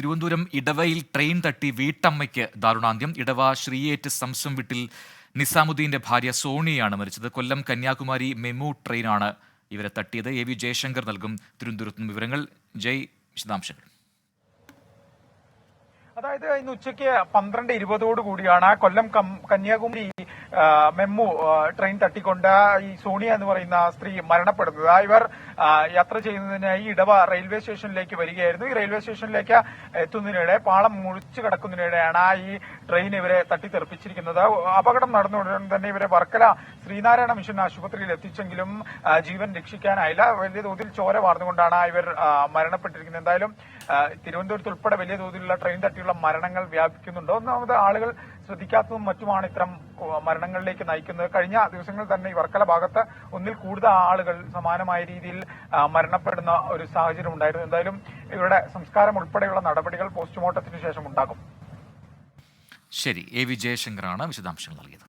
Thiruvananthapuram ഇടവയിൽ train തട്ടി വീട്ടമ്മയ്ക്ക് ദാരുണാന്ത്യം. ഇടവ ശ്രീയേറ്റ് Zamzam വീട്ടിൽ നിസാമുദ്ദീന്റെ ഭാര്യ സോണിയാണ് മരിച്ചത്. കൊല്ലം കന്യാകുമാരി മെമു ട്രെയിനാണ് ഇവരെ തട്ടിയത്. AV ജയശങ്കർ നൽകും തിരുവനന്തപുരത്ത് നിന്ന് വിവരങ്ങൾ. വിശദാംശങ്ങൾ. അതായത് ഇന്ന് ഉച്ചയ്ക്ക് 12:20 കൂടിയാണ് കൊല്ലം കന്യാകുമാരി മെമു ട്രെയിൻ തട്ടിക്കൊണ്ട് ഈ സോണിയ എന്ന് പറയുന്ന സ്ത്രീ മരണപ്പെടുന്നത്. ഇവർ യാത്ര ചെയ്യുന്നതിനായി ഇടവ റെയിൽവേ സ്റ്റേഷനിലേക്ക് വരികയായിരുന്നു. ഈ റെയിൽവേ സ്റ്റേഷനിലേക്ക് എത്തുന്നതിനിടെ പാളം മുറിച്ചു കിടക്കുന്നതിനിടെയാണ് ഈ ട്രെയിൻ ഇവരെ തട്ടിത്തെറിപ്പിച്ചിരിക്കുന്നത്. അപകടം നടന്നുടൻ തന്നെ ഇവരെ വർക്കല ശ്രീനാരായണ മിഷൻ ആശുപത്രിയിൽ എത്തിച്ചെങ്കിലും ജീവൻ രക്ഷിക്കാനായില്ല. വലിയ തോതിൽ ചോര വാർന്നുകൊണ്ടാണ് ഇവർ മരണപ്പെട്ടിരിക്കുന്നത്. എന്തായാലും തിരുവനന്തപുരത്ത് ഉൾപ്പെടെ വലിയ തോതിലുള്ള ട്രെയിൻ തട്ടിയുള്ള മരണങ്ങൾ വ്യാപിക്കുന്നുണ്ട്. ഒന്നാമത് ആളുകൾ ശ്രദ്ധിക്കാത്തതും മറ്റുമാണ് ഇത്തരം മരണങ്ങളിലേക്ക് നയിക്കുന്നത്. കഴിഞ്ഞ ദിവസങ്ങളിൽ തന്നെ ഈ വർക്കല ഭാഗത്ത് ഒന്നിൽ കൂടുതൽ ആളുകൾ സമാനമായ രീതിയിൽ മരണപ്പെടുന്ന ഒരു സാഹചര്യം ഉണ്ടായിരുന്നു. എന്തായാലും ഇവരുടെ സംസ്കാരം ഉൾപ്പെടെയുള്ള നടപടികൾ പോസ്റ്റ്മോർട്ടത്തിന് ശേഷം ഉണ്ടാകും. ശരി, AV ജയശങ്കറാണ് വിശദാംശങ്ങൾ നൽകിയത്.